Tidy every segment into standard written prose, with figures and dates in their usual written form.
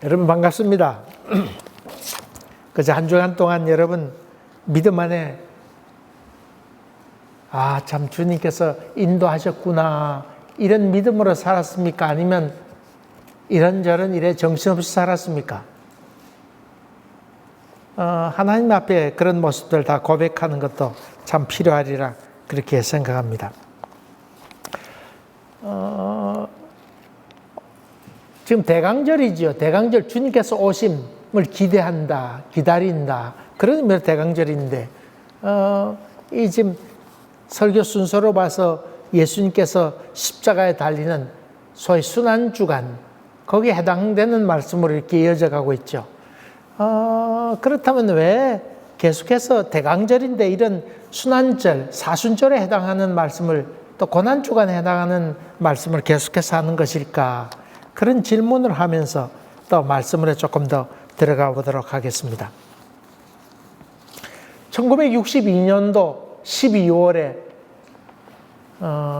여러분 반갑습니다. 그저 한 주간 동안 여러분 믿음 안에 참 주님께서 인도하셨구나 이런 믿음으로 살았습니까? 아니면 이런저런 일에 정신없이 살았습니까? 하나님 앞에 그런 모습들 다 고백하는 것도 참 필요하리라 그렇게 생각합니다. 지금 대강절이지요. 대강절 주님께서 오심을 기대한다, 기다린다. 그런 의미로 대강절인데, 이 지금 설교 순서로 봐서 예수님께서 십자가에 달리는 소위 순환주간, 거기에 해당되는 말씀으로 이렇게 이어져 가고 있죠. 그렇다면 왜 계속해서 대강절인데 이런 순환절, 사순절에 해당하는 말씀을 또 고난주간에 해당하는 말씀을 계속해서 하는 것일까? 그런 질문을 하면서 또 말씀으로 조금 더 들어가 보도록 하겠습니다. 1962년도 12월에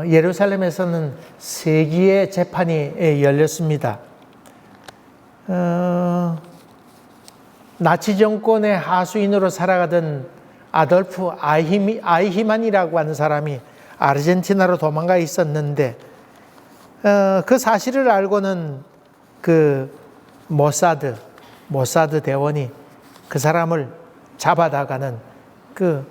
예루살렘에서는 세기의 재판이 열렸습니다. 나치 정권의 하수인으로 살아가던 아돌프 아이히만이라고 하는 사람이 아르헨티나로 도망가 있었는데 그 사실을 알고는 그 모사드 대원이 그 사람을 잡아다가는 그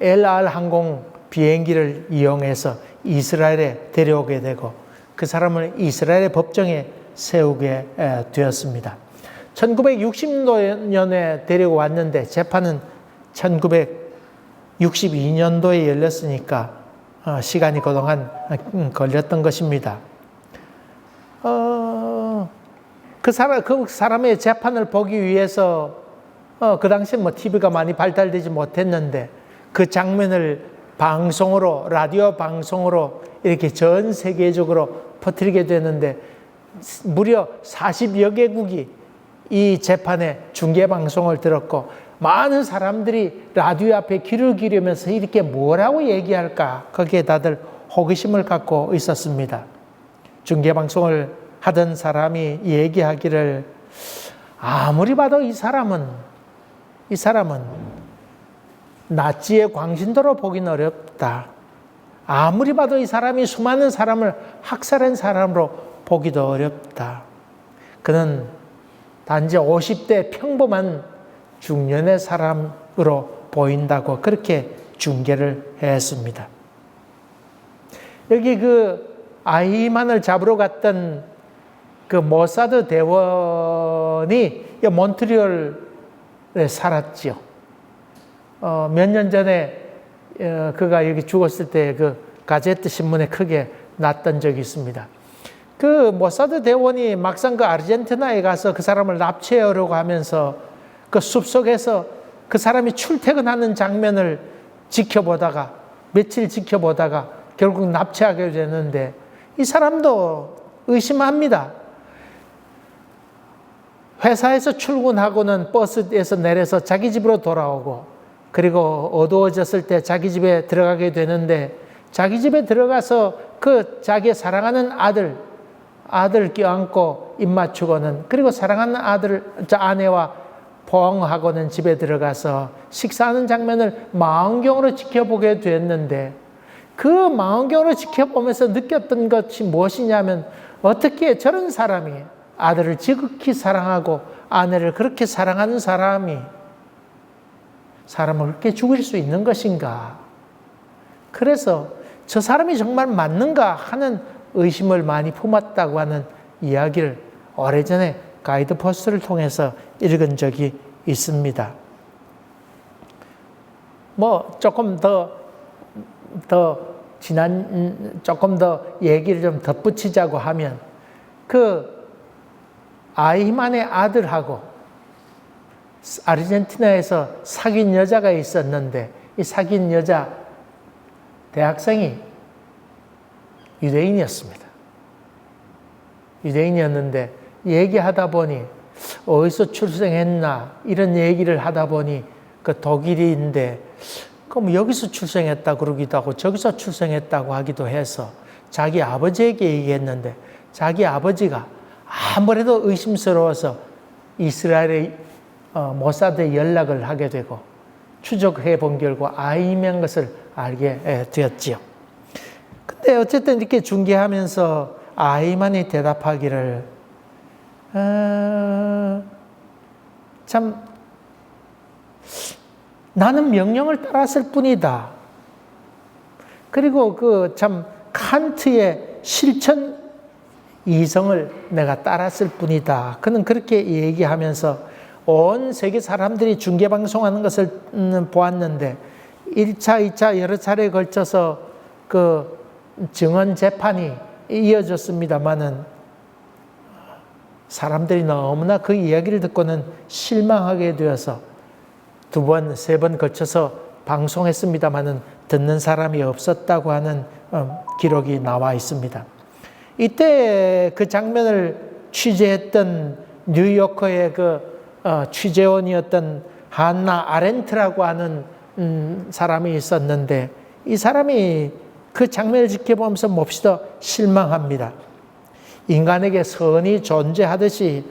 엘알 항공 비행기를 이용해서 이스라엘에 데려오게 되고 그 사람을 이스라엘의 법정에 세우게 되었습니다. 1960년에 데리고 왔는데 재판은 1962년도에 열렸으니까 시간이 그동안 걸렸던 것입니다. 그 사람의 재판을 보기 위해서 그 당시에 TV가 많이 발달되지 못했는데 그 장면을 방송으로, 라디오 방송으로 이렇게 전 세계적으로 퍼뜨리게 되는데 무려 40여 개국이 이 재판의 중계 방송을 들었고 많은 사람들이 라디오 앞에 귀를 기울이면서 이렇게 뭐라고 얘기할까 거기에 다들 호기심을 갖고 있었습니다. 중계 방송을 하던 사람이 얘기하기를 아무리 봐도 이 사람은 나치의 광신도로 보기는 어렵다. 아무리 봐도 이 사람이 수많은 사람을 학살한 사람으로 보기도 어렵다. 그는 단지 50대 평범한 중년의 사람으로 보인다고 그렇게 중계를 했습니다. 여기 그 아이만을 잡으러 갔던 그 모사드 대원이 몬트리올에 살았죠. 몇 년 전에 그가 여기 죽었을 때 그 가제트 신문에 크게 났던 적이 있습니다. 그 모사드 대원이 막상 그 아르헨티나에 가서 그 사람을 납치하려고 하면서 그 숲속에서 그 사람이 출퇴근하는 장면을 지켜보다가 며칠 지켜보다가 결국 납치하게 되는데 이 사람도 의심합니다. 회사에서 출근하고는 버스에서 내려서 자기 집으로 돌아오고 그리고 어두워졌을 때 자기 집에 들어가게 되는데 자기 집에 들어가서 그 자기 사랑하는 아들 껴안고 입 맞추고는 그리고 사랑하는 아내와 포옹하고는 집에 들어가서 식사하는 장면을 망원경으로 지켜보게 됐는데 그 망원경으로 지켜보면서 느꼈던 것이 무엇이냐면 어떻게 저런 사람이 아들을 지극히 사랑하고 아내를 그렇게 사랑하는 사람이 사람을 그렇게 죽일 수 있는 것인가. 그래서 저 사람이 정말 맞는가 하는 의심을 많이 품었다고 하는 이야기를 오래전에 가이드포스트를 통해서 읽은 적이 있습니다. 조금 더 얘기를 좀 덧붙이자고 하면 그 아이만의 아들하고 아르헨티나에서 사귄 여자가 있었는데 이 사귄 여자 대학생이 유대인이었습니다. 유대인이었는데 얘기하다 보니 어디서 출생했나 이런 얘기를 하다 보니 그 독일인데 그럼 여기서 출생했다 그러기도 하고 저기서 출생했다고 하기도 해서 자기 아버지에게 얘기했는데 자기 아버지가 아무래도 의심스러워서 이스라엘의 모사드에 연락을 하게 되고 추적해 본 결과 아이인 것을 알게 되었지요. 근데 어쨌든 이렇게 중계하면서 아이만이 대답하기를 참 나는 명령을 따랐을 뿐이다. 그리고 그 참 칸트의 실천 이성을 내가 따랐을 뿐이다. 그는 그렇게 얘기하면서 온 세계 사람들이 중계방송하는 것을 보았는데 1차, 2차 여러 차례에 걸쳐서 그 증언 재판이 이어졌습니다마는 사람들이 너무나 그 이야기를 듣고는 실망하게 되어서 2번, 3번 걸쳐서 방송했습니다마는 듣는 사람이 없었다고 하는 기록이 나와 있습니다. 이때 그 장면을 취재했던 뉴요커의 그 취재원이었던 한나 아렌트라고 하는 사람이 있었는데 이 사람이 그 장면을 지켜보면서 몹시도 실망합니다. 인간에게 선이 존재하듯이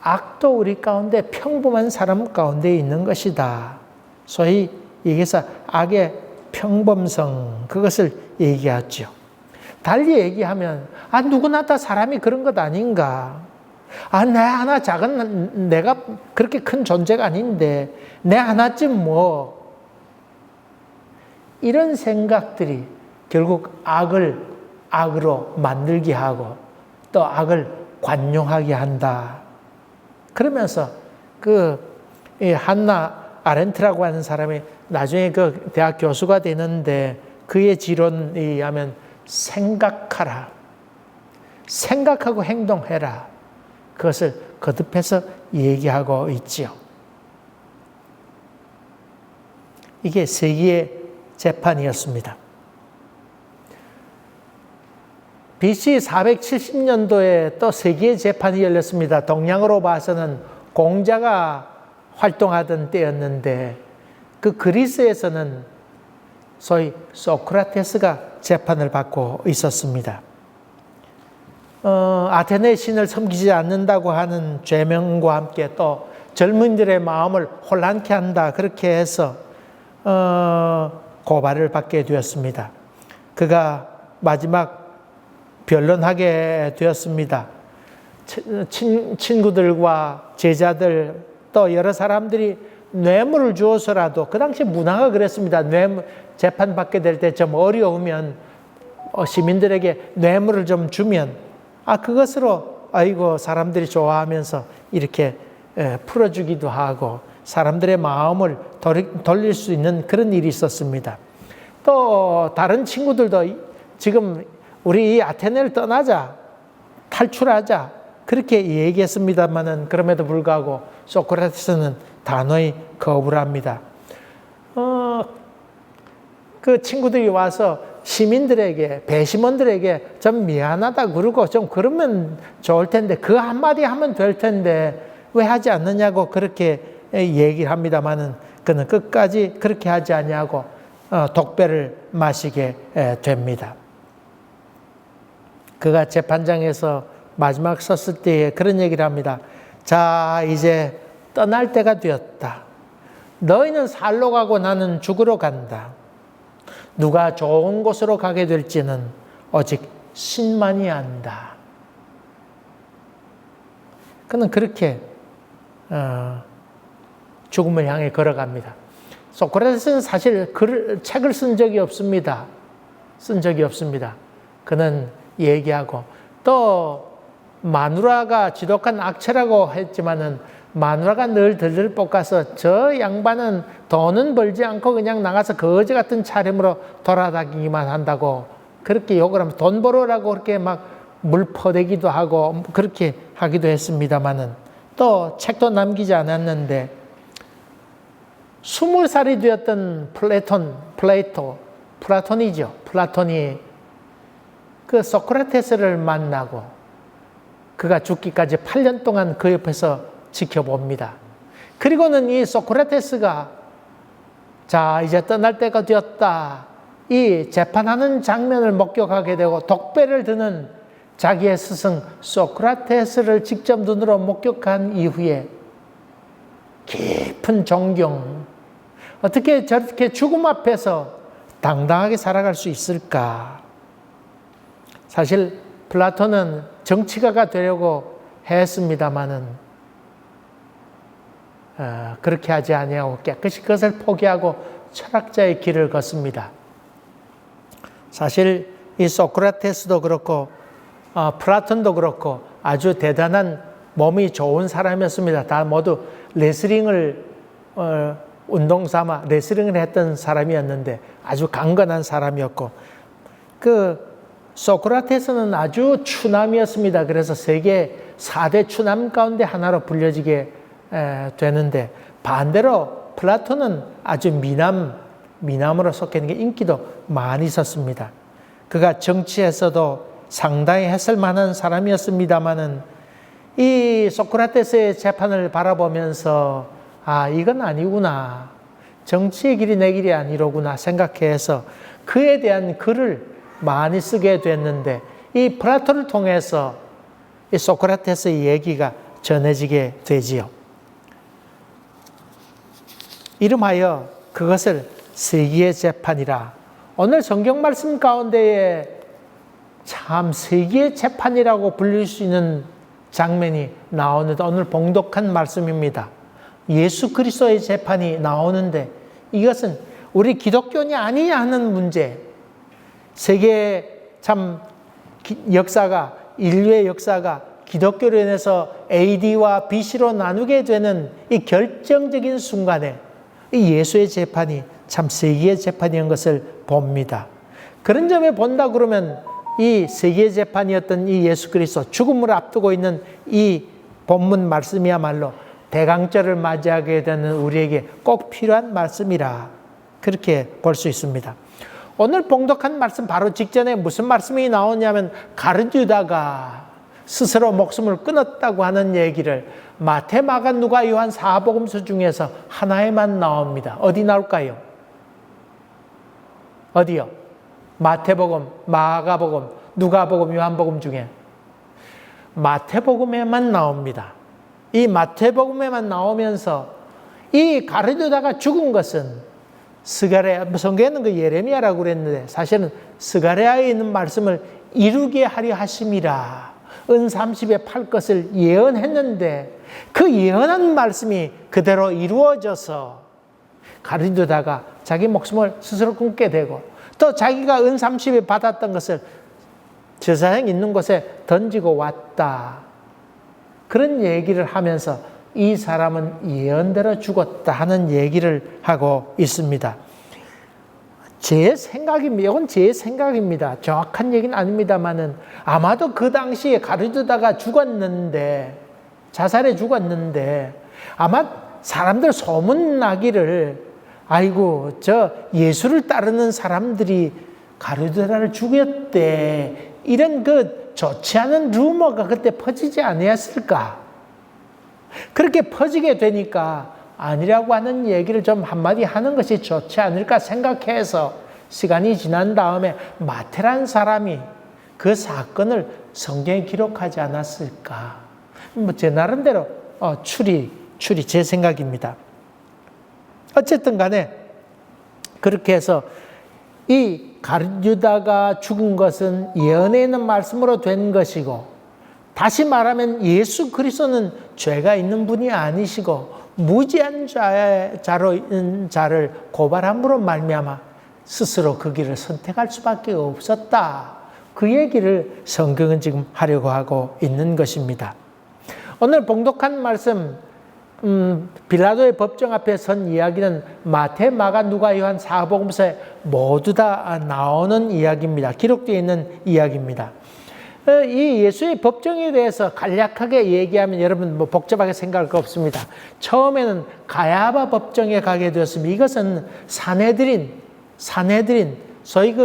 악도 우리 가운데 평범한 사람 가운데 있는 것이다. 소위 여기서 악의 평범성, 그것을 얘기하죠. 달리 얘기하면 누구나 다 사람이 그런 것 아닌가. 내 하나 작은, 내가 그렇게 큰 존재가 아닌데 내 하나쯤 뭐, 이런 생각들이 결국 악을 악으로 만들게 하고 또 악을 관용하게 한다. 그러면서 한나 아렌트라고 하는 사람이 나중에 그 대학 교수가 되는데 그의 지론에 의하면 생각하라. 생각하고 행동해라. 그것을 거듭해서 얘기하고 있지요. 이게 세기의 재판이었습니다. BC 470년도에 또 세기의 재판이 열렸습니다. 동양으로 봐서는 공자가 활동하던 때였는데 그 그리스에서는 소위 소크라테스가 재판을 받고 있었습니다. 아테네 신을 섬기지 않는다고 하는 죄명과 함께 또 젊은이들의 마음을 혼란케 한다. 그렇게 해서 고발을 받게 되었습니다. 그가 마지막 변론하게 되었습니다. 친구들과 제자들 또 여러 사람들이 뇌물을 주어서라도, 그 당시 문화가 그랬습니다. 재판받게 될 때 좀 어려우면 시민들에게 뇌물을 좀 주면 그것으로 아이고 사람들이 좋아하면서 이렇게 풀어주기도 하고 사람들의 마음을 돌릴 수 있는 그런 일이 있었습니다. 또 다른 친구들도 지금 우리 이 아테네를 떠나자, 탈출하자 그렇게 얘기했습니다마는 그럼에도 불구하고 소크라테스는 단호히 거부를 합니다. 그 친구들이 와서 시민들에게, 배심원들에게 좀 미안하다 그러고 좀 그러면 좋을 텐데 그 한마디 하면 될 텐데 왜 하지 않느냐고 그렇게 얘기를 합니다마는 그는 끝까지 그렇게 하지 않냐고 독배를 마시게 됩니다. 그가 재판장에서 마지막 섰을 때에 그런 얘기를 합니다. 자, 이제 떠날 때가 되었다. 너희는 살로 가고 나는 죽으러 간다. 누가 좋은 곳으로 가게 될지는 오직 신만이 안다. 그는 그렇게 죽음을 향해 걸어갑니다. 소크라테스는 사실 책을 쓴 적이 없습니다. 그는 얘기하고 또 마누라가 지독한 악체라고 했지만은 마누라가 늘 들들 볶아서 저 양반은 돈은 벌지 않고 그냥 나가서 거지 같은 차림으로 돌아다니기만 한다고 그렇게 욕을 하면서 돈 벌으라고 그렇게 막 물 퍼대기도 하고 그렇게 하기도 했습니다마는 또 책도 남기지 않았는데 20살이 되었던 플라톤이 그 소크라테스를 만나고 그가 죽기까지 8년 동안 그 옆에서 지켜봅니다. 그리고는 이 소크라테스가 자, 이제 떠날 때가 되었다. 이 재판하는 장면을 목격하게 되고 독배를 드는 자기의 스승 소크라테스를 직접 눈으로 목격한 이후에 깊은 존경, 어떻게 저렇게 죽음 앞에서 당당하게 살아갈 수 있을까? 사실 플라톤은 정치가가 되려고 했습니다마는 그렇게 하지 아니하고 깨끗이 그것을 포기하고 철학자의 길을 걷습니다. 사실 이 소크라테스도 그렇고 플라톤도 그렇고 아주 대단한 몸이 좋은 사람이었습니다. 다 모두 레슬링을 운동 삼아 레슬링을 했던 사람이었는데 아주 강건한 사람이었고, 그 소크라테스는 아주 추남이었습니다. 그래서 세계 4대 추남 가운데 하나로 불려지게 되는데, 반대로 플라톤은 아주 미남으로 속해 있는 게 인기도 많이 있었습니다. 그가 정치에서도 상당히 했을 만한 사람이었습니다마는 이 소크라테스의 재판을 바라보면서 이건 아니구나, 정치의 길이 내 길이 아니로구나 생각해서 그에 대한 글을 많이 쓰게 됐는데, 이 플라톤을 통해서 이 소크라테스의 얘기가 전해지게 되지요. 이름하여 그것을 세기의 재판이라. 오늘 성경 말씀 가운데에 참 세기의 재판이라고 불릴 수 있는 장면이 나오는데, 오늘 봉독한 말씀입니다. 예수 그리스도의 재판이 나오는데, 이것은 우리 기독교냐 아니냐 하는 문제, 세계의 참 역사가, 인류의 역사가 기독교로 인해서 AD와 BC로 나누게 되는 이 결정적인 순간에 이 예수의 재판이 참 세기의 재판이었던 것을 봅니다. 그런 점에 본다 그러면 이 세기의 재판이었던 이 예수 그리스도, 죽음을 앞두고 있는 이 본문 말씀이야말로 대강절을 맞이하게 되는 우리에게 꼭 필요한 말씀이라 그렇게 볼 수 있습니다. 오늘 봉독한 말씀 바로 직전에 무슨 말씀이 나오냐면, 가룟 유다가 스스로 목숨을 끊었다고 하는 얘기를 마태, 마가, 누가, 요한 사복음서 중에서 하나에만 나옵니다. 어디 나올까요? 어디요? 마태복음, 마가복음, 누가복음, 요한복음 중에 마태복음에만 나옵니다. 이 마태복음에만 나오면서 이 가룟 유다가 죽은 것은 스가랴, 성경에는 그 예레미야라고 그랬는데 사실은 스가랴에 있는 말씀을 이루게 하려 하심이라, 은 30에 팔 것을 예언했는데 그 예언한 말씀이 그대로 이루어져서 가룟 유다가 자기 목숨을 스스로 끊게 되고, 또 자기가 은 30에 받았던 것을 제사장 있는 곳에 던지고 왔다, 그런 얘기를 하면서 이 사람은 예언대로 죽었다 하는 얘기를 하고 있습니다. 제 생각입니다. 이건 제 생각입니다. 정확한 얘기는 아닙니다만은 아마도 그 당시에 가룟 유다가 죽었는데, 자살해 죽었는데, 아마 사람들 소문나기를, 아이고 저 예수를 따르는 사람들이 가룟 유다를 죽였대, 이런 그 좋지 않은 루머가 그때 퍼지지 아니었을까? 그렇게 퍼지게 되니까 아니라고 하는 얘기를 좀 한마디 하는 것이 좋지 않을까 생각해서 시간이 지난 다음에 마태란 사람이 그 사건을 성경에 기록하지 않았을까? 제 나름대로 추리 제 생각입니다. 어쨌든 간에 그렇게 해서 이 가룟 유다가 죽은 것은 예언에 있는 말씀으로 된 것이고, 다시 말하면 예수 그리스도는 죄가 있는 분이 아니시고 무지한 자를 고발함으로 말미암아 스스로 그 길을 선택할 수밖에 없었다, 그 얘기를 성경은 지금 하려고 하고 있는 것입니다. 오늘 봉독한 말씀, 빌라도의 법정 앞에 선 이야기는 마태, 마가, 누가, 요한 사복음서에 모두 다 나오는 이야기입니다. 기록되어 있는 이야기입니다. 이 예수의 법정에 대해서 간략하게 얘기하면 여러분 뭐 복잡하게 생각할 거 없습니다. 처음에는 가야바 법정에 가게 되었습니다. 이것은 사내들인 소위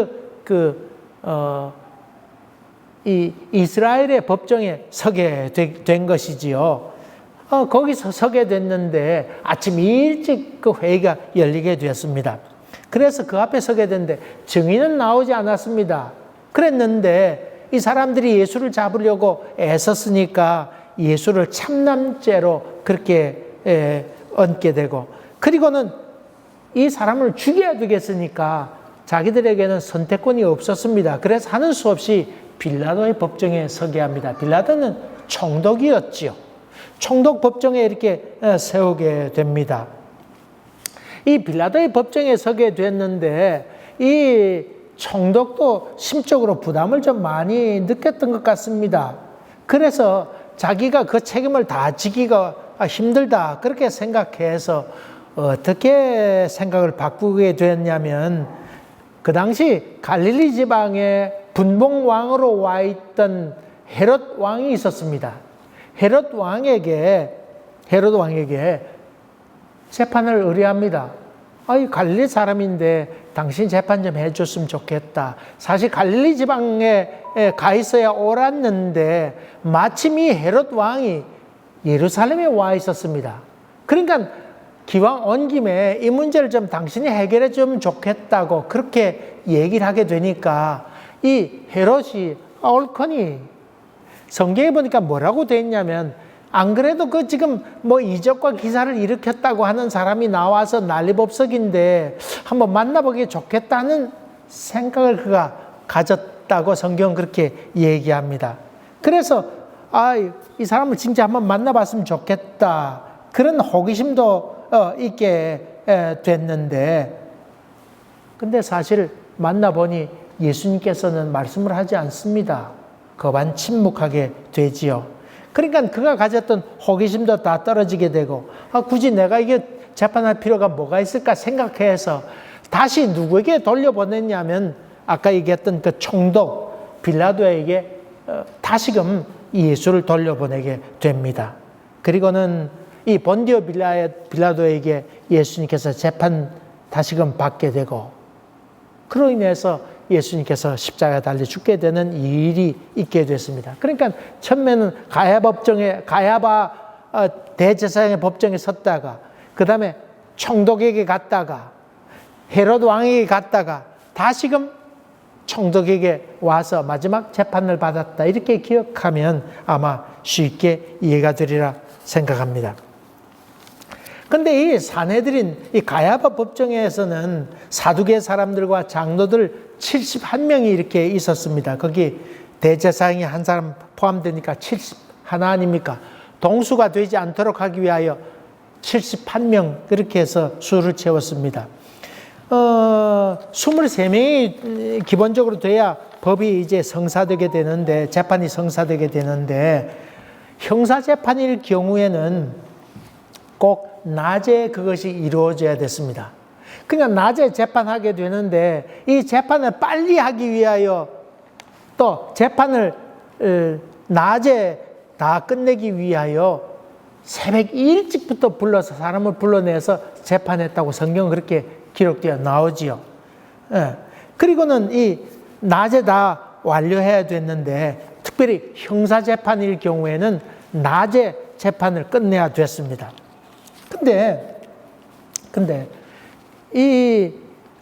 이 이스라엘의 법정에 서게 된 것이지요. 거기서 서게 됐는데 아침 일찍 그 회의가 열리게 되었습니다. 그래서 그 앞에 서게 됐는데 증인은 나오지 않았습니다. 그랬는데 이 사람들이 예수를 잡으려고 애썼으니까 예수를 참남죄로 그렇게 얹게 되고, 그리고는 이 사람을 죽여야 되겠으니까 자기들에게는 선택권이 없었습니다. 그래서 하는 수 없이 빌라도의 법정에 서게 합니다. 빌라도는 총독이었지요. 총독 법정에 이렇게 세우게 됩니다. 이 빌라도의 법정에 서게 됐는데 이 총독도 심적으로 부담을 좀 많이 느꼈던 것 같습니다. 그래서 자기가 그 책임을 다 지기가 힘들다 그렇게 생각해서 어떻게 생각을 바꾸게 됐냐면, 그 당시 갈릴리 지방에 분봉왕으로 와 있던 헤롯 왕이 있었습니다. 헤롯 왕에게 재판을 의뢰합니다. 아이, 갈릴리 사람인데 당신 재판 좀 해줬으면 좋겠다. 사실 갈릴리 지방에 가 있어야 옳았는데 마침 이 헤롯 왕이 예루살렘에 와 있었습니다. 그러니까 기왕 온 김에 이 문제를 좀 당신이 해결해 주면 좋겠다고 그렇게 얘기를 하게 되니까 이 헤롯이 옳거니, 성경에 보니까 뭐라고 돼 있냐면, 안 그래도 그 지금 뭐 이적과 기사를 일으켰다고 하는 사람이 나와서 난리법석인데 한번 만나보기 좋겠다는 생각을 그가 가졌다고 성경은 그렇게 얘기합니다. 그래서 이 사람을 진짜 한번 만나봤으면 좋겠다 그런 호기심도 있게 됐는데, 근데 사실 만나보니 예수님께서는 말씀을 하지 않습니다. 거반 침묵하게 되지요. 그러니까 그가 가졌던 호기심도 다 떨어지게 되고, 굳이 내가 이게 재판할 필요가 뭐가 있을까 생각해서 다시 누구에게 돌려보냈냐면, 아까 얘기했던 그 총독 빌라도에게 다시금 예수를 돌려보내게 됩니다. 그리고는 이 본디오 빌라도에게 예수님께서 재판 다시금 받게 되고, 그로 인해서 예수님께서 십자가에 달려 죽게 되는 일이 있게 됐습니다. 그러니까 처음에는 가야바 대제사장의 법정에 섰다가, 그 다음에 총독에게 갔다가, 헤롯 왕에게 갔다가, 다시금 총독에게 와서 마지막 재판을 받았다. 이렇게 기억하면 아마 쉽게 이해가 되리라 생각합니다. 근데 이 산헤드린, 이 가야바 법정에서는 사두개 사람들과 장로들 71명이 이렇게 있었습니다. 거기 대제사장이 한 사람 포함되니까 71 아닙니까? 동수가 되지 않도록 하기 위하여 71명 그렇게 해서 수를 채웠습니다. 23명이 기본적으로 돼야 법이 이제 성사되게 되는데, 재판이 성사되게 되는데, 형사재판일 경우에는 꼭 낮에 그것이 이루어져야 됐습니다. 그러니까 낮에 재판하게 되는데, 이 재판을 빨리 하기 위하여 또 재판을 낮에 다 끝내기 위하여 새벽 일찍부터 불러서 사람을 불러내서 재판했다고 성경은 그렇게 기록되어 나오지요. 그리고는 이 낮에 다 완료해야 됐는데, 특별히 형사재판일 경우에는 낮에 재판을 끝내야 됐습니다. 근데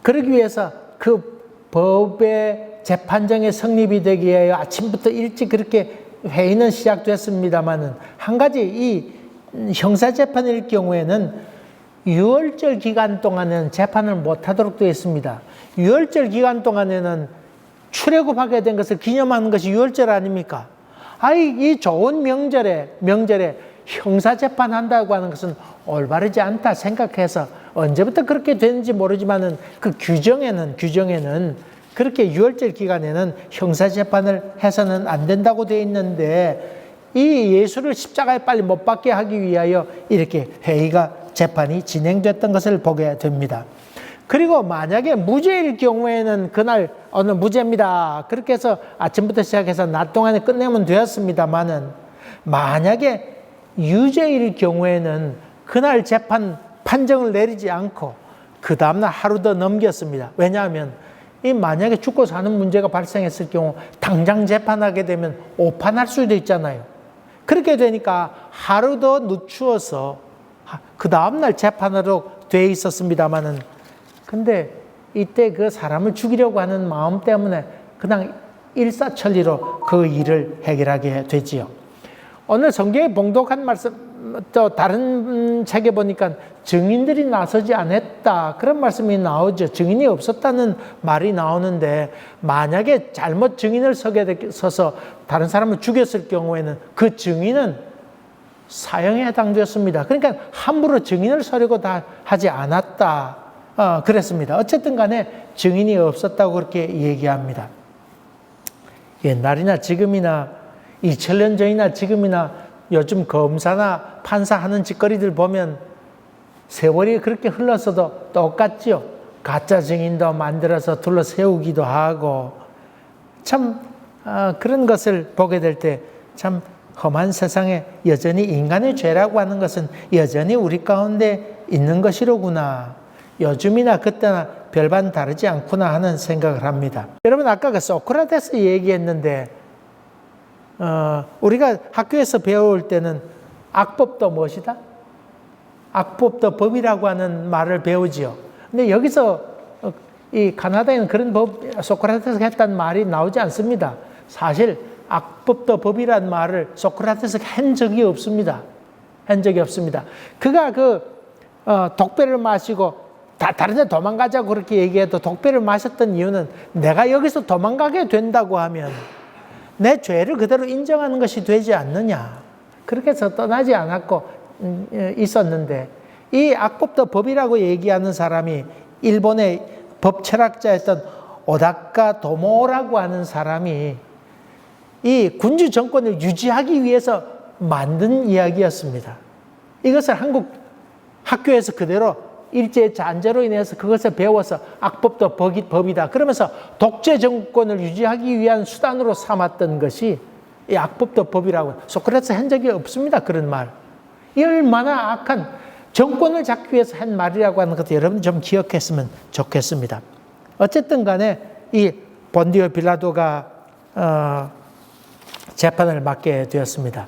그러기 위해서 그 법의 재판정의 성립이 되기 위하여 아침부터 일찍 그렇게 회의는 시작됐습니다만은, 한 가지 이 형사재판일 경우에는 유월절 기간 동안은 재판을 못하도록 되어 있습니다. 유월절 기간 동안에는 출애굽하게 된 것을 기념하는 것이 유월절 아닙니까? 이 좋은 명절에 형사재판한다고 하는 것은 올바르지 않다 생각해서 언제부터 그렇게 되는지 모르지만은 그 규정에는 그렇게 유월절 기간에는 형사재판을 해서는 안 된다고 되어 있는데, 이 예수를 십자가에 빨리 못 박게 하기 위하여 이렇게 재판이 진행됐던 것을 보게 됩니다. 그리고 만약에 무죄일 경우에는 그날 어느 무죄입니다. 그렇게 해서 아침부터 시작해서 낮 동안에 끝내면 되었습니다만은, 만약에 유죄일 경우에는 그날 재판 판정을 내리지 않고 그 다음날 하루 더 넘겼습니다. 왜냐하면 이 만약에 죽고 사는 문제가 발생했을 경우 당장 재판하게 되면 오판할 수도 있잖아요. 그렇게 되니까 하루 더 늦추어서 그 다음날 재판으로 돼 있었습니다만은, 근데 이때 그 사람을 죽이려고 하는 마음 때문에 그냥 일사천리로 그 일을 해결하게 되지요. 오늘 성경에 봉독한 말씀, 또 다른 책에 보니까 증인들이 나서지 않았다, 그런 말씀이 나오죠. 증인이 없었다는 말이 나오는데, 만약에 잘못 증인을 서서 다른 사람을 죽였을 경우에는 그 증인은 사형에 해당되었습니다. 그러니까 함부로 증인을 서려고 다 하지 않았다, 그랬습니다. 어쨌든 간에 증인이 없었다고 그렇게 얘기합니다. 옛날이나 지금이나 2000년 전이나 지금이나 요즘 검사나 판사하는 짓거리들 보면 세월이 그렇게 흘렀어도 똑같지요. 가짜 증인도 만들어서 둘러세우기도 하고, 참 그런 것을 보게 될 때 참 험한 세상에 여전히 인간의 죄라고 하는 것은 여전히 우리 가운데 있는 것이로구나, 요즘이나 그때나 별반 다르지 않구나 하는 생각을 합니다. 여러분, 아까 그 소크라테스 얘기했는데, 우리가 학교에서 배울 때는 악법도 무엇이다? 악법도 법이라고 하는 말을 배우지요. 근데 여기서 이 카나다에는 그런 법, 소크라테스가 했다는 말이 나오지 않습니다. 사실 악법도 법이라는 말을 소크라테스가 한 적이 없습니다. 한 적이 없습니다. 그가 독배를 마시고 다른 데 도망가자고 그렇게 얘기해도 독배를 마셨던 이유는, 내가 여기서 도망가게 된다고 하면 내 죄를 그대로 인정하는 것이 되지 않느냐, 그렇게 해서 떠나지 않았고 있었는데, 이 악법도 법이라고 얘기하는 사람이 일본의 법 철학자였던 오다카 도모라고 하는 사람이 이 군주 정권을 유지하기 위해서 만든 이야기였습니다. 이것을 한국 학교에서 그대로 일제 잔재로 인해서 그것을 배워서 악법도 법이다 그러면서 독재 정권을 유지하기 위한 수단으로 삼았던 것이 이 악법도 법이라고, 소크라테스 한 적이 없습니다. 그런 말. 이 얼마나 악한, 정권을 잡기 위해서 한 말이라고 하는 것도 여러분 좀 기억했으면 좋겠습니다. 어쨌든 간에 이 본디오 빌라도가 재판을 맡게 되었습니다.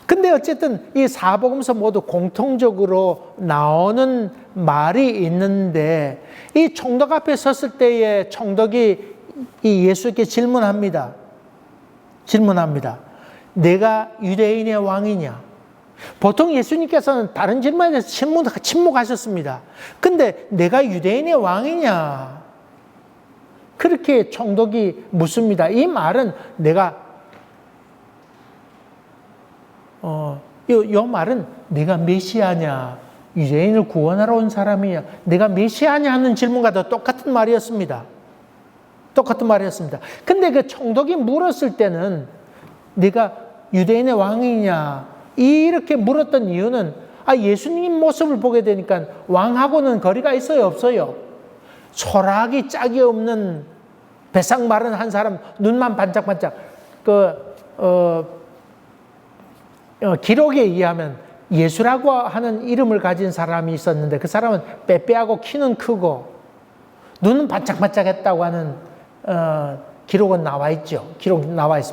근데 어쨌든 이 사복음서 모두 공통적으로 나오는 말이 있는데, 이 총독 앞에 섰을 때에 총독이 이 예수께 질문합니다. 내가 유대인의 왕이냐? 보통 예수님께서는 다른 질문에 대해서 침묵하셨습니다. 근데 내가 유대인의 왕이냐? 그렇게 총독이 묻습니다. 이 말은 요 말은 내가 메시아냐, 유대인을 구원하러 온 사람이냐, 내가 메시아냐 하는 질문과도 똑같은 말이었습니다. 근데 그 총독이 물었을 때는 내가 유대인의 왕이냐 이렇게 물었던 이유는, 예수님 모습을 보게 되니까 왕하고는 거리가 있어요, 없어요? 초라하기 짝이 없는 배상 마른 한 사람, 눈만 반짝반짝. 기록에 의하면 예수라고 하는 이름을 가진 사람이 있었는데, 그 사람은 빼빼하고 키는 크고 눈은 반짝반짝했다고 하는 기록은 나와 있죠.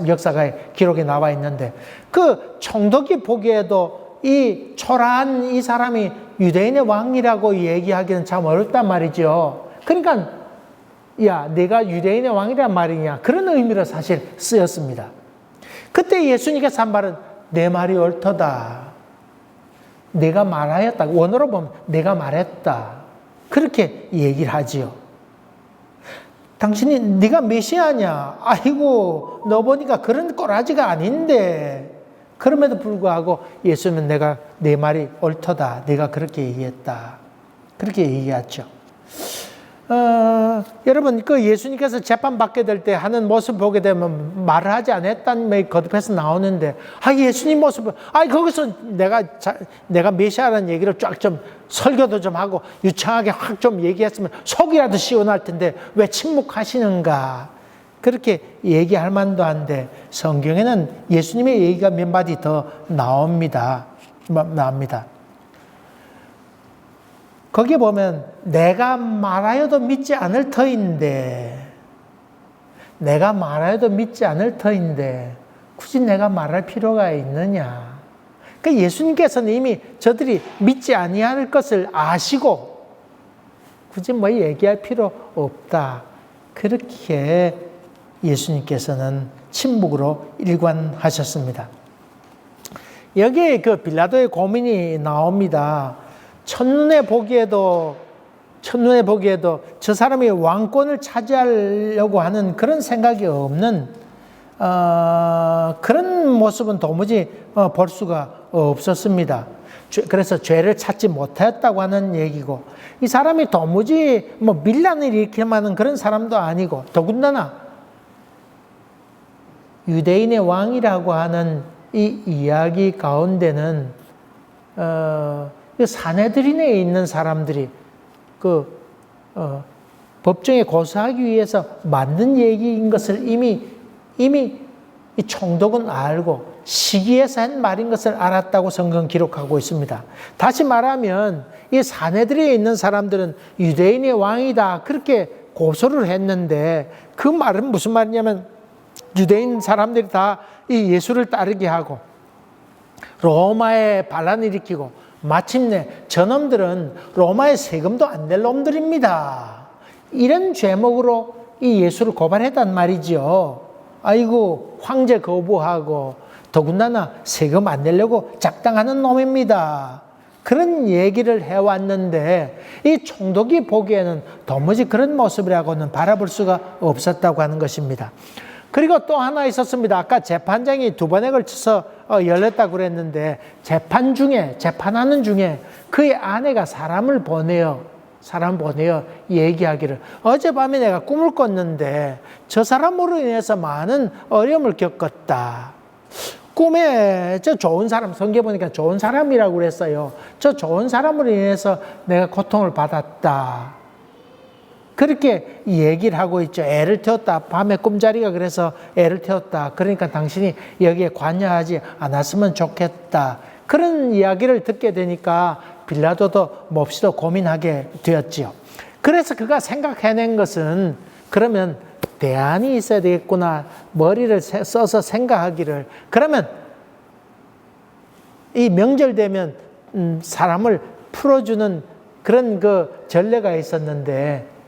역사가의 기록에 나와 있는데, 그 총독이 보기에도 이 초라한 이 사람이 유대인의 왕이라고 얘기하기는 참 어렵단 말이죠. 그러니까 내가 유대인의 왕이란 말이냐, 그런 의미로 사실 쓰였습니다. 그때 예수님께서 한 말은 내 말이 옳도다, 내가 말하였다, 원어로 보면 내가 말했다, 그렇게 얘기를 하지요. 당신이 네가 메시아냐? 아이고, 너 보니까 그런 꼬라지가 아닌데. 그럼에도 불구하고 예수님은 내 말이 옳도다, 내가 그렇게 얘기했다, 그렇게 얘기했죠. 여러분, 그 예수님께서 재판받게 될 때 하는 모습 보게 되면 말을 하지 않았다는 말이 거듭해서 나오는데, 예수님 모습을, 거기서 내가 메시아라는 얘기를 쫙 좀 설교도 좀 하고 유창하게 확 좀 얘기했으면 속이라도 시원할 텐데 왜 침묵하시는가? 그렇게 얘기할 만도 한데, 성경에는 예수님의 얘기가 몇 마디 더 나옵니다. 거기에 보면 내가 말하여도 믿지 않을 터인데 굳이 내가 말할 필요가 있느냐. 그러니까 예수님께서는 이미 저들이 믿지 아니할 것을 아시고 굳이 얘기할 필요 없다, 그렇게 예수님께서는 침묵으로 일관하셨습니다. 여기에 그 빌라도의 고민이 나옵니다. 첫눈에 보기에도 저 사람이 왕권을 차지하려고 하는 그런 생각이 없는 그런 모습은 도무지 볼 수가 없었습니다. 그래서 죄를 찾지 못했다고 하는 얘기고, 이 사람이 도무지 밀란을 일으킬 만한 그런 사람도 아니고, 더군다나 유대인의 왕이라고 하는 이 이야기 가운데는 사내들인에 있는 사람들이 법정에 고소하기 위해서 만든 얘기인 것을 이미 이 총독은 알고 시기해서 한 말인 것을 알았다고 성경 기록하고 있습니다. 다시 말하면 이 사내들에 있는 사람들은 유대인의 왕이다 그렇게 고소를 했는데, 그 말은 무슨 말이냐면 유대인 사람들이 다 이 예수를 따르게 하고 로마에 반란을 일으키고 마침내 저놈들은 로마의 세금도 안 낼 놈들입니다. 이런 죄목으로 이 예수를 고발했단 말이죠. 아이고 황제 거부하고 더군다나 세금 안 내려고 작당하는 놈입니다. 그런 얘기를 해왔는데 이 총독이 보기에는 도무지 그런 모습이라고는 바라볼 수가 없었다고 하는 것입니다. 그리고 또 하나 있었습니다. 아까 재판장이 2번에 걸쳐서 열렸다고 그랬는데, 재판하는 중에 그의 아내가 사람을 보내요. 얘기하기를, 어젯밤에 내가 꿈을 꿨는데 저 사람으로 인해서 많은 어려움을 겪었다. 꿈에 저 좋은 사람, 성경 보니까 좋은 사람이라고 그랬어요. 저 좋은 사람으로 인해서 내가 고통을 받았다. 그렇게 얘기를 하고 있죠. 애를 태웠다. 밤에 꿈자리가 그래서 애를 태웠다. 그러니까 당신이 여기에 관여하지 않았으면 좋겠다. 그런 이야기를 듣게 되니까 빌라도도 몹시도 고민하게 되었지요. 그래서 그가 생각해낸 것은, 그러면 대안이 있어야 되겠구나. 머리를 써서 생각하기를, 그러면 이 명절 되면 사람을 풀어주는 그런 그 전례가 있었는데,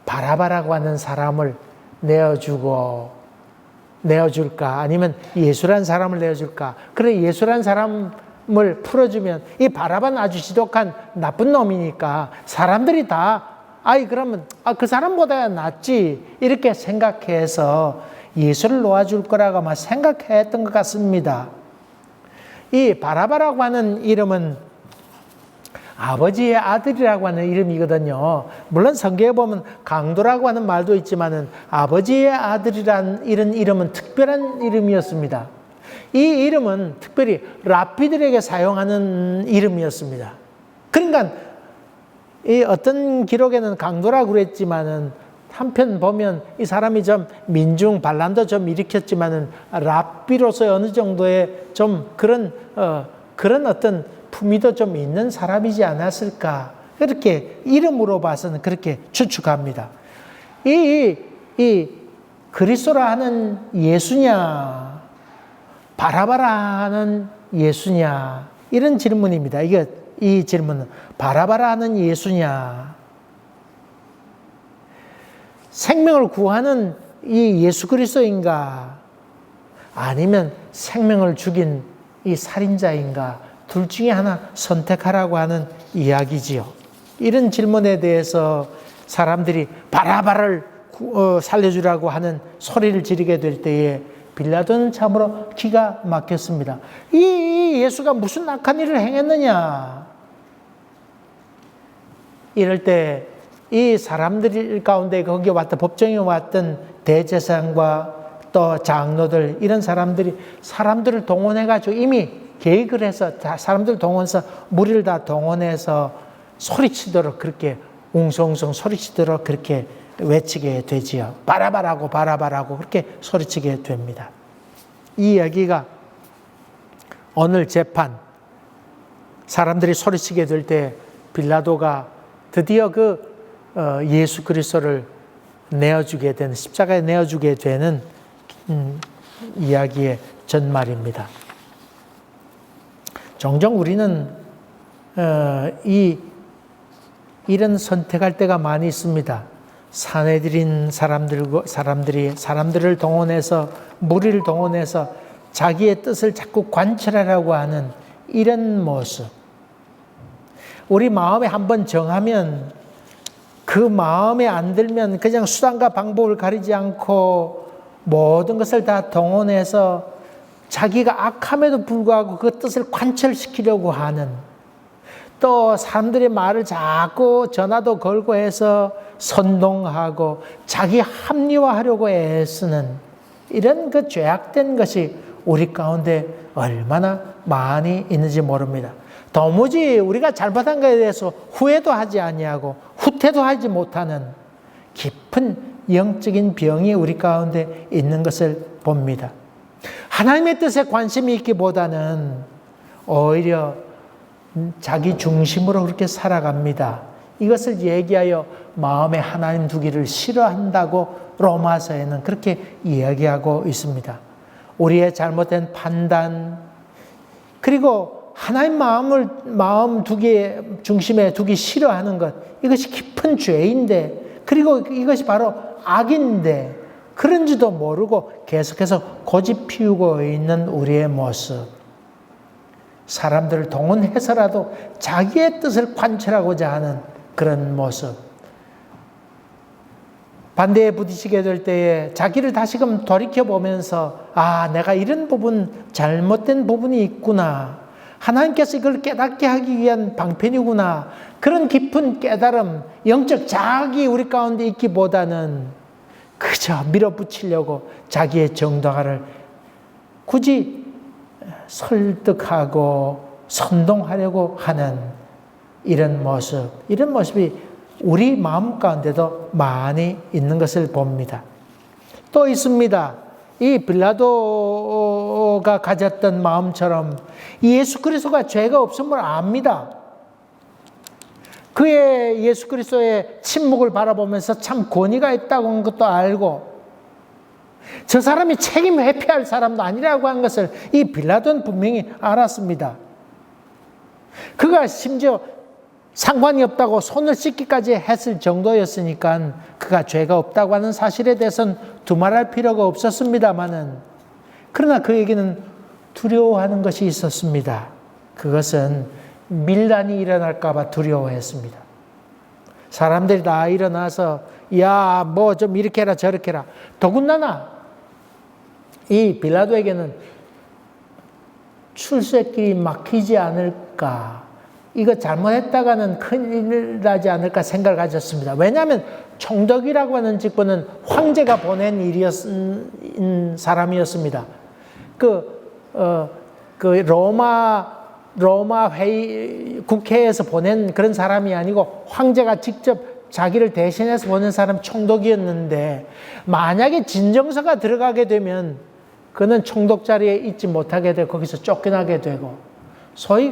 바라바라고 하는 사람을 내어줄까? 아니면 예수란 사람을 내어줄까? 그래, 예수란 사람을 풀어주면 이 바라바는 아주 지독한 나쁜 놈이니까 사람들이 다 그러면 그 사람보다 낫지 이렇게 생각해서 예수를 놓아줄 거라고 아마 생각했던 것 같습니다. 이 바라바라고 하는 이름은 아버지의 아들이라고 하는 이름이거든요. 물론 성경에 보면 강도라고 하는 말도 있지만은 아버지의 아들이라는 이런 이름은 특별한 이름이었습니다. 이 이름은 특별히 랍비들에게 사용하는 이름이었습니다. 그러니까 이 어떤 기록에는 강도라고 그랬지만은 한편 보면 이 사람이 좀 민중 반란도 좀 일으켰지만은 랍비로서 어느 정도의 좀 그런 어떤 품위도 좀 있는 사람이지 않았을까, 그렇게 이름으로 봐서는 그렇게 추측합니다. 이 그리스도라 하는 예수냐, 바라바라 하는 예수냐, 이런 질문입니다. 이 질문은 바라바라 하는 예수냐, 생명을 구하는 이 예수 그리스도인가, 아니면 생명을 죽인 이 살인자인가, 둘 중에 하나 선택하라고 하는 이야기지요. 이런 질문에 대해서 사람들이 바라바를 살려주라고 하는 소리를 지르게 될 때에 빌라도는 참으로 기가 막혔습니다. 이 예수가 무슨 악한 일을 행했느냐? 이럴 때 이 사람들 가운데 거기 왔던, 법정에 왔던 대제사장과 또 장로들, 이런 사람들을 동원해가지고 이미 계획을 해서 사람들 동원해서 무리를 다 동원해서 소리치도록, 그렇게 웅성웅성 소리치도록 그렇게 외치게 되지요. 바라바라고 그렇게 소리치게 됩니다. 이 이야기가 오늘 재판, 사람들이 소리치게 될 때 빌라도가 드디어 예수 그리스도를 내어주게 되는, 십자가에 내어주게 되는 이야기의 전말입니다. 종종 우리는 이런 선택할 때가 많이 있습니다. 사내들인 사람들을 동원해서, 무리를 동원해서 자기의 뜻을 자꾸 관철하라고 하는 이런 모습. 우리 마음에 한번 정하면 그 마음에 안 들면 그냥 수단과 방법을 가리지 않고 모든 것을 다 동원해서 자기가 악함에도 불구하고 그 뜻을 관철시키려고 하는, 또 사람들의 말을 자꾸 전화도 걸고 해서 선동하고 자기 합리화하려고 애쓰는 이런 그 죄악된 것이 우리 가운데 얼마나 많이 있는지 모릅니다. 도무지 우리가 잘못한 것에 대해서 후회도 하지 아니하고 후퇴도 하지 못하는 깊은 영적인 병이 우리 가운데 있는 것을 봅니다. 하나님의 뜻에 관심이 있기보다는 오히려 자기 중심으로 그렇게 살아갑니다. 이것을 얘기하여 마음에 하나님 두기를 싫어한다고 로마서에는 그렇게 이야기하고 있습니다. 우리의 잘못된 판단, 그리고 하나님 마음 중심에 두기 싫어하는 것, 이것이 깊은 죄인데, 그리고 이것이 바로 악인데, 그런지도 모르고 계속해서 고집 피우고 있는 우리의 모습. 사람들을 동원해서라도 자기의 뜻을 관철하고자 하는 그런 모습. 반대에 부딪히게 될 때에 자기를 다시금 돌이켜보면서, 아, 내가 이런 잘못된 부분이 있구나. 하나님께서 이걸 깨닫게 하기 위한 방편이구나. 그런 깊은 깨달음, 영적 자학이 우리 가운데 있기보다는 그저 밀어붙이려고 자기의 정당화를 굳이 설득하고 선동하려고 하는 이런 모습이 우리 마음 가운데도 많이 있는 것을 봅니다. 또 있습니다. 이 빌라도가 가졌던 마음처럼 예수 그리스도가 죄가 없음을 압니다. 그의 예수 그리스도의 침묵을 바라보면서 참 권위가 있다고 하는 것도 알고, 저 사람이 책임 회피할 사람도 아니라고 하는 것을 이 빌라도는 분명히 알았습니다. 그가 심지어 상관이 없다고 손을 씻기까지 했을 정도였으니까 그가 죄가 없다고 하는 사실에 대해서는 두말할 필요가 없었습니다마는, 그러나 그에게는 두려워하는 것이 있었습니다. 그것은 밀란이 일어날까 봐 두려워했습니다. 사람들이 다 일어나서 야, 뭐 좀 이렇게 해라 저렇게 해라. 더군다나 이 빌라도에게는 출세길이 막히지 않을까, 이거 잘못했다가는 큰일 나지 않을까 생각을 가졌습니다. 왜냐하면 총독이라고 하는 직분은 황제가 보낸 사람이었습니다. 로마 회의, 국회에서 보낸 그런 사람이 아니고 황제가 직접 자기를 대신해서 보낸 사람 총독이었는데, 만약에 진정서가 들어가게 되면 그는 총독 자리에 있지 못하게 되고 거기서 쫓겨나게 되고, 소위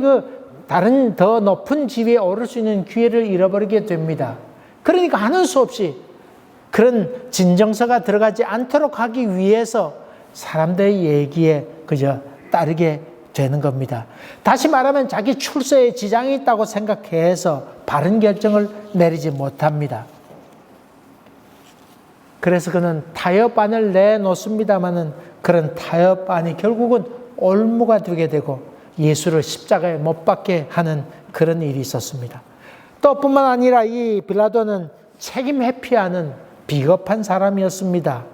다른 더 높은 지위에 오를 수 있는 기회를 잃어버리게 됩니다. 그러니까 하는 수 없이 그런 진정서가 들어가지 않도록 하기 위해서 사람들의 얘기에 그저 따르게 되는 겁니다. 다시 말하면 자기 출세에 지장이 있다고 생각해서 바른 결정을 내리지 못합니다. 그래서 그는 타협안을 내놓습니다마는 그런 타협안이 결국은 올무가 되게 되고 예수를 십자가에 못 박게 하는 그런 일이 있었습니다. 또 뿐만 아니라 이 빌라도는 책임 회피하는 비겁한 사람이었습니다.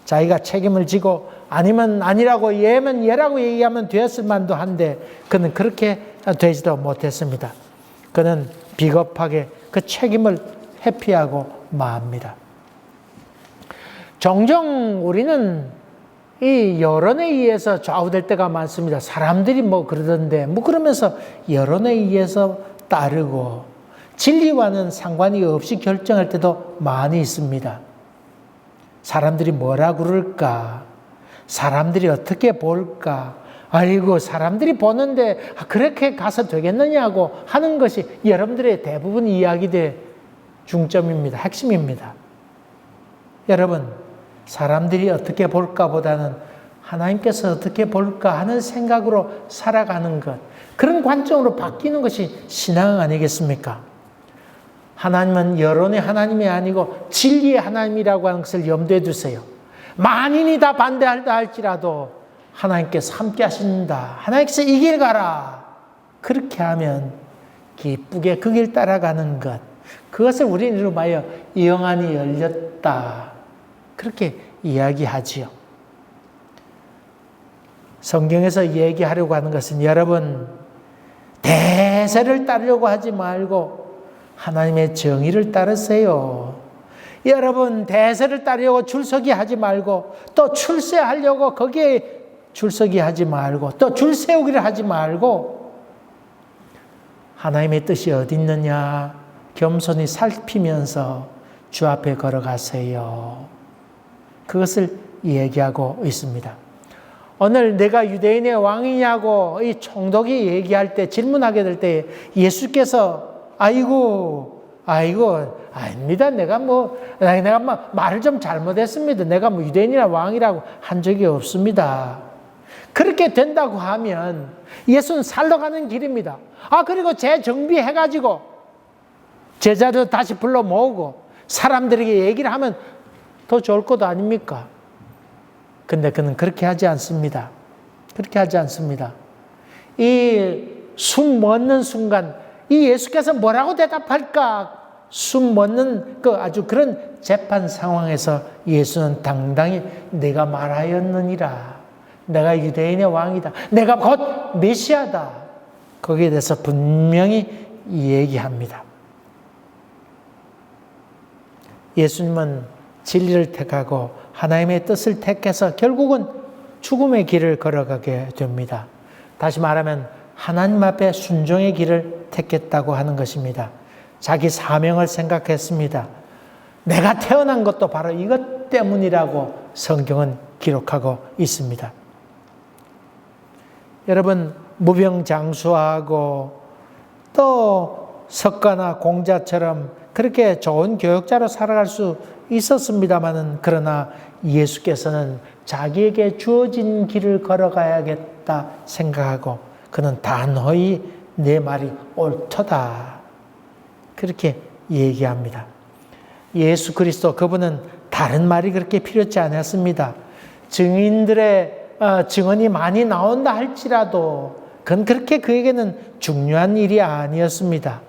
자기가 책임을 지고 아니면 아니라고, 예면 예라고 얘기하면 되었을 만도 한데 그는 그렇게 되지도 못했습니다. 그는 비겁하게 그 책임을 회피하고 맙니다. 종종 우리는 이 여론에 의해서 좌우될 때가 많습니다. 사람들이 뭐 그러던데 뭐 그러면서 여론에 의해서 따르고 진리와는 상관이 없이 결정할 때도 많이 있습니다. 사람들이 뭐라 그럴까? 사람들이 어떻게 볼까? 아이고, 사람들이 보는데 그렇게 가서 되겠느냐고 하는 것이 여러분들의 대부분 이야기들의 중점입니다. 핵심입니다. 여러분, 사람들이 어떻게 볼까 보다는 하나님께서 어떻게 볼까 하는 생각으로 살아가는 것, 그런 관점으로 바뀌는 것이 신앙 아니겠습니까? 하나님은 여론의 하나님이 아니고 진리의 하나님이라고 하는 것을 염두에 두세요. 만인이 다 반대한다 할지라도 하나님께서 함께 하신다. 하나님께서 이 길 가라. 그렇게 하면 기쁘게 그 길 따라가는 것. 그것을 우리는 이름하여 영안이 열렸다. 그렇게 이야기하지요. 성경에서 얘기하려고 하는 것은 여러분 대세를 따르려고 하지 말고 하나님의 정의를 따르세요. 여러분 대세를 따르려고 줄서기 하지 말고 또 출세하려고 거기에 줄서기 하지 말고 또 줄 세우기를 하지 말고 하나님의 뜻이 어디 있느냐 겸손히 살피면서 주 앞에 걸어가세요. 그것을 얘기하고 있습니다. 오늘 내가 유대인의 왕이냐고 이 총독이 얘기할 때 질문하게 될 때 예수께서 아이고 아닙니다. 내가 말을 좀 잘못했습니다. 내가 유대인이나 왕이라고 한 적이 없습니다. 그렇게 된다고 하면 예수는 살러 가는 길입니다. 그리고 재정비해가지고 제자들 다시 불러 모으고 사람들에게 얘기를 하면 더 좋을 것 아닙니까? 근데 그는 그렇게 하지 않습니다. 그렇게 하지 않습니다. 이 숨 멎는 순간 이 예수께서 뭐라고 대답할까 숨 멎는 아주 그런 재판 상황에서 예수는 당당히 내가 말하였느니라. 내가 유대인의 왕이다. 내가 곧 메시아다. 거기에 대해서 분명히 얘기합니다. 예수님은 진리를 택하고 하나님의 뜻을 택해서 결국은 죽음의 길을 걸어가게 됩니다. 다시 말하면 하나님 앞에 순종의 길을 택했다고 하는 것입니다. 자기 사명을 생각했습니다. 내가 태어난 것도 바로 이것 때문이라고 성경은 기록하고 있습니다. 여러분 무병장수하고 또 석가나 공자처럼 그렇게 좋은 교역자로 살아갈 수 있었습니다마는 그러나 예수께서는 자기에게 주어진 길을 걸어가야겠다 생각하고 그는 단호히 내 말이 옳도다. 그렇게 얘기합니다. 예수 그리스도 그분은 다른 말이 그렇게 필요치 않았습니다. 증인들의 증언이 많이 나온다 할지라도 그건 그렇게 그에게는 중요한 일이 아니었습니다.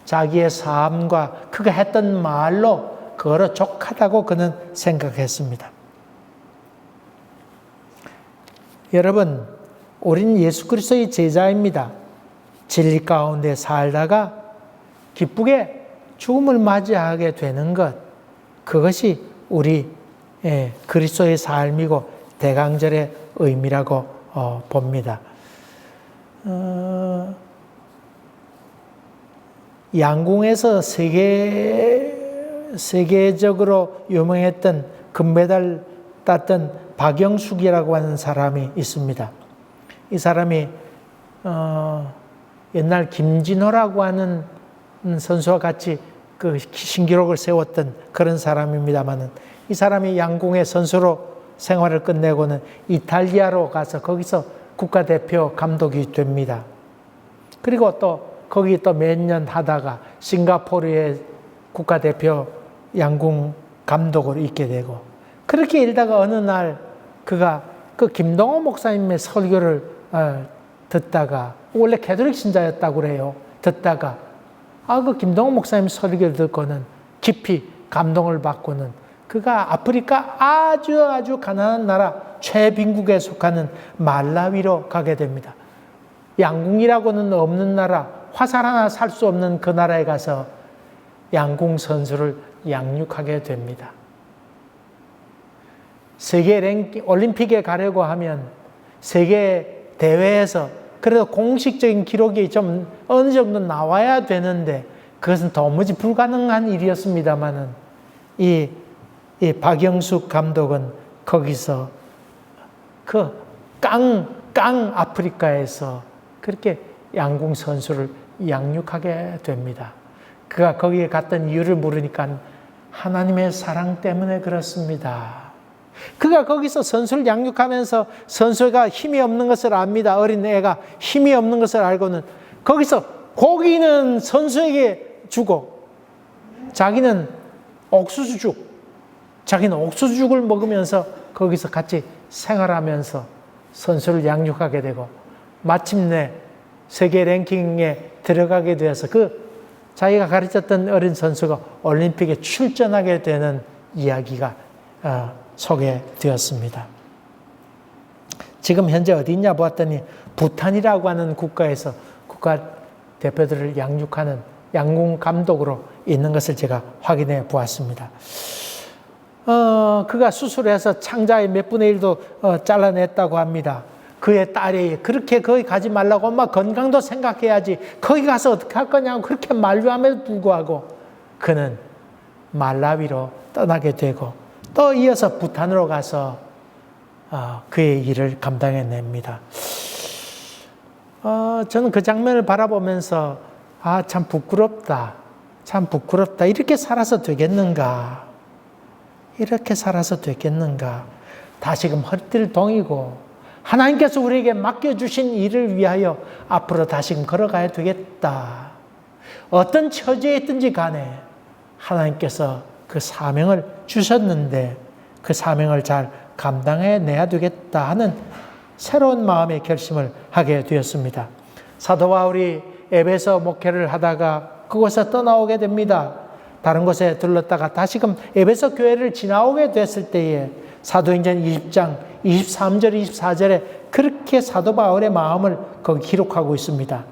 자기의 삶과 그가 했던 말로 그거로 족하다고 그는 생각했습니다. 여러분, 우리는 예수 그리스도의 제자입니다. 진리 가운데 살다가 기쁘게 죽음을 맞이하게 되는 것, 그것이 우리 그리스도의 삶이고 대강절의 의미라고 봅니다. 양궁에서 세계적으로 유명했던 금메달 땄던 박영숙이라고 하는 사람이 있습니다. 이 사람이 옛날 김진호라고 하는 선수와 같이 그 신기록을 세웠던 그런 사람입니다만은 이 사람이 양궁의 선수로 생활을 끝내고는 이탈리아로 가서 거기서 국가대표 감독이 됩니다. 그리고 또 거기 또 몇 년 하다가 싱가포르의 국가대표 양궁 감독으로 있게 되고 그렇게 일다가 어느 날 그가 그 김동호 목사님의 설교를 듣다가 원래 캐톨릭 신자였다고 그래요. 듣다가 그 김동호 목사님 설교를 듣고는 깊이 감동을 받고는 그가 아프리카 아주 가난한 나라 최빈국에 속하는 말라위로 가게 됩니다. 양궁이라고는 없는 나라, 화살 하나 살 수 없는 그 나라에 가서 양궁 선수를 양육하게 됩니다. 세계 랭킹, 올림픽에 가려고 하면 세계 대회에서 그래도 공식적인 기록이 좀 어느 정도 나와야 되는데 그것은 도무지 불가능한 일이었습니다마는 이 박영숙 감독은 거기서 그 깡 아프리카에서 그렇게 양궁 선수를 양육하게 됩니다. 그가 거기에 갔던 이유를 물으니까 하나님의 사랑 때문에 그렇습니다. 그가 거기서 선수를 양육하면서 선수가 힘이 없는 것을 압니다. 어린 애가 힘이 없는 것을 알고는 거기서 고기는 선수에게 주고 자기는 옥수수죽을 먹으면서 거기서 같이 생활하면서 선수를 양육하게 되고 마침내 세계 랭킹에 들어가게 되어서 자기가 가르쳤던 어린 선수가 올림픽에 출전하게 되는 이야기가 소개되었습니다. 지금 현재 어디 있냐 보았더니 부탄이라고 하는 국가에서 국가 대표들을 양육하는 양궁 감독으로 있는 것을 제가 확인해 보았습니다. 그가 수술해서 창자의 몇 분의 1도 잘라냈다고 합니다. 그의 딸이 그렇게 거기 가지 말라고 엄마 건강도 생각해야지 거기 가서 어떻게 할 거냐고 그렇게 만류함에도 불구하고 그는 말라위로 떠나게 되고 또 이어서 부탄으로 가서 그의 일을 감당해냅니다. 저는 그 장면을 바라보면서 참 부끄럽다. 참 부끄럽다. 이렇게 살아서 되겠는가? 이렇게 살아서 되겠는가? 다시금 허리띠를 동이고 하나님께서 우리에게 맡겨주신 일을 위하여 앞으로 다시금 걸어가야 되겠다. 어떤 처지에 있든지 간에 하나님께서 그 사명을 주셨는데 그 사명을 잘 감당해내야 되겠다 하는 새로운 마음의 결심을 하게 되었습니다. 사도 바울이 에베소 목회를 하다가 그곳에 떠나오게 됩니다. 다른 곳에 들렀다가 다시금 에베소 교회를 지나오게 됐을 때에 사도행전 20장 23절 24절에 그렇게 사도 바울의 마음을 거기 기록하고 있습니다.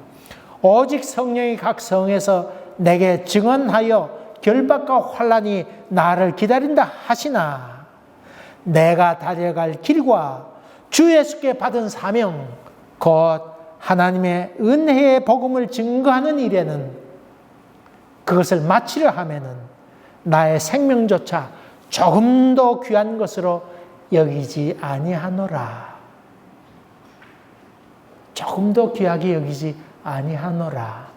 오직 성령이 각 성에서 내게 증언하여 결박과 환난이 나를 기다린다 하시나 내가 달려갈 길과 주 예수께 받은 사명 곧 하나님의 은혜의 복음을 증거하는 일에는 그것을 마치려 하면은 나의 생명조차 조금도 귀한 것으로 여기지 아니하노라. 조금도 귀하게 여기지 아니하노라.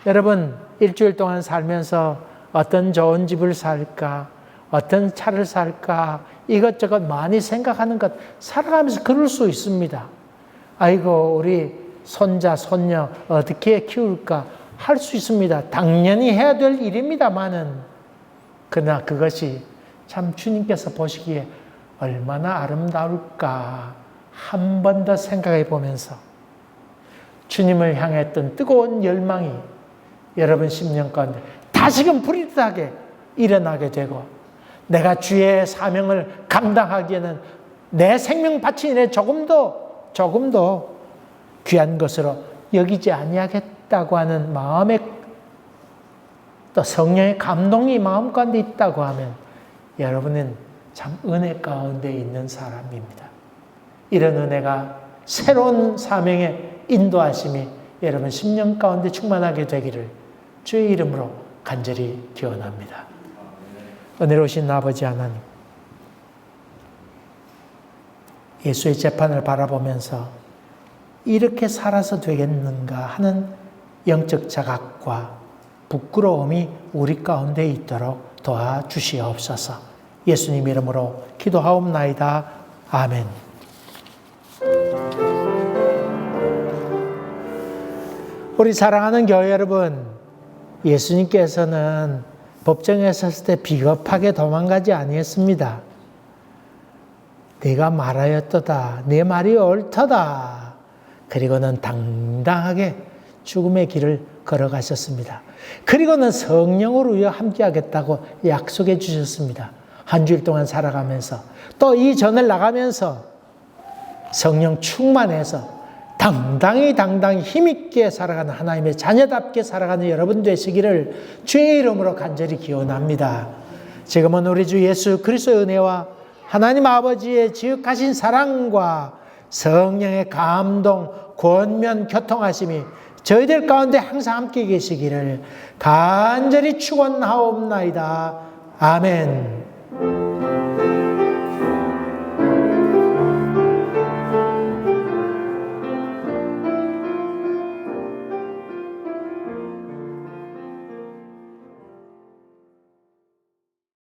여러분, 일주일 동안 살면서 어떤 좋은 집을 살까, 어떤 차를 살까, 이것저것 많이 생각하는 것, 살아가면서 그럴 수 있습니다. 아이고, 우리 손자, 손녀 어떻게 키울까 할 수 있습니다. 당연히 해야 될 일입니다만은, 그러나 그것이 참 주님께서 보시기에 얼마나 아름다울까 한 번 더 생각해 보면서 주님을 향했던 뜨거운 열망이 여러분 심령 가운데 다시금 불이듯하게 일어나게 되고 내가 주의 사명을 감당하기에는 내 생명 바치니 조금도 귀한 것으로 여기지 아니하겠다고 하는 마음의 또 성령의 감동이 마음 가운데 있다고 하면 여러분은 참 은혜 가운데 있는 사람입니다. 이런 은혜가 새로운 사명의 인도하심이 여러분 심령 가운데 충만하게 되기를 주의 이름으로 간절히 기원합니다. 은혜로우신 아버지 하나님, 예수의 재판을 바라보면서 이렇게 살아서 되겠는가 하는 영적 자각과 부끄러움이 우리 가운데 있도록 도와주시옵소서. 예수님 이름으로 기도하옵나이다. 아멘. 우리 사랑하는 교회 여러분, 예수님께서는 법정에 섰을 때 비겁하게 도망가지 아니했습니다. 네가 말하였도다. 네 말이 옳도다. 그리고는 당당하게 죽음의 길을 걸어가셨습니다. 그리고는 성령으로 함께하겠다고 약속해 주셨습니다. 한 주일 동안 살아가면서 또 이 전을 나가면서 성령 충만해서 당당히 힘있게 살아가는 하나님의 자녀답게 살아가는 여러분 되시기를 주의 이름으로 간절히 기원합니다. 지금은 우리 주 예수 그리스도의 은혜와 하나님 아버지의 지극하신 사랑과 성령의 감동, 권면, 교통하심이 저희들 가운데 항상 함께 계시기를 간절히 축원하옵나이다. 아멘.